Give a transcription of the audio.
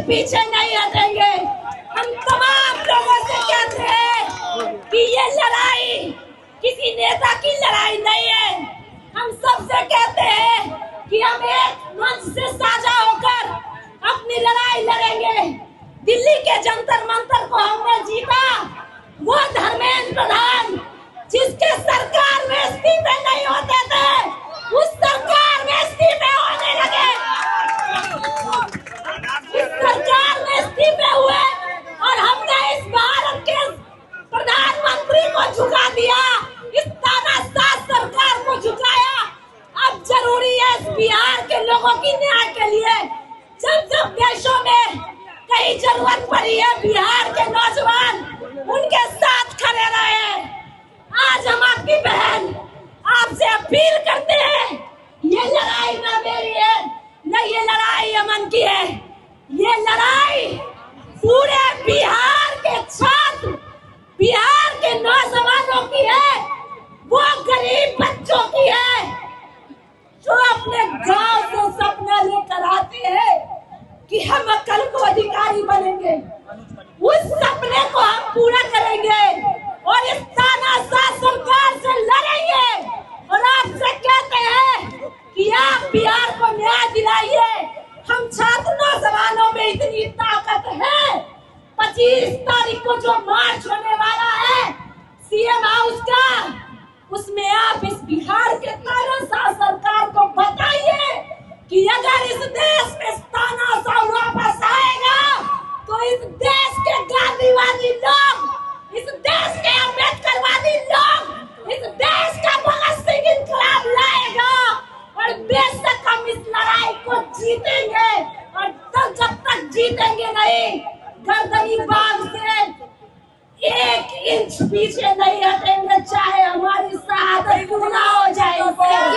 पीछे नहीं हटेंगे। हम तमाम लोगों से कहते हैं कि ये लड़ाई किसी नेता की लड़ाई नहीं है। हम सबसे कहते हैं कि हम एक मंच से साझा होकर अपनी लड़ाई लड़ेंगे। दिल्ली के जंतर मंतर को हमने जीता, वो धर्मेंद्र प्रधान जिसके सरकार में इस्तीफे नहीं होते थे, उस सरकार में इस्तीफे होने लगे। इस सरकार में इस्तीफे हुए और हमने इस भारत के प्रधानमंत्री को झुका दिया, इस तानाशाह सरकार को झुकाया। अब जरूरी है इस बिहार के लोगों की न्याय के लिए, जब जब देशों में कहीं जरूरत पड़ी है, बिहार के नौजवान उनके साथ खड़े रहे। आज हम आपकी बहन आपसे अपील करते हैं, ये लड़ाई ना मेरी है, न ये लड़ाई अमन की है, ये लड़ाई पूरे बिहार के छात्र, बिहार के नौजवानों की है, वो गरीब बच्चों की है जो अपने गांव से सपना लेकर आते हैं कि हम कल को अधिकारी बनेंगे। उस सपने को हम पूरा करेंगे और इस तानाशाह सरकार से लड़ेंगे। और आपसे कहते हैं कि आप बिहार को न्याय दिलाइए। हम छात्र नौजवानों में इतनी ताकत है, 25 तारीख को जो मार्च होने वाला है सीएम हाउस का, उसमें आप इस बिहार के तानाशाह सरकार को बताइए कि अगर इस देश में तानाशाह वापस आएगा तो इस देश के गांधीवादी लोग, इस देश के अम्बेडकरवादी लोग, इस देश का भगत सिंह इनकलाब लाएगा। और बेशक हम इस लड़ाई को जीतेंगे, और तब जब तक जीतेंगे नहीं, गर्दनी बाग से 1 इंच पीछे नहीं हटेंगे, चाहे हमारी शहादत क्यों ना हो जाए।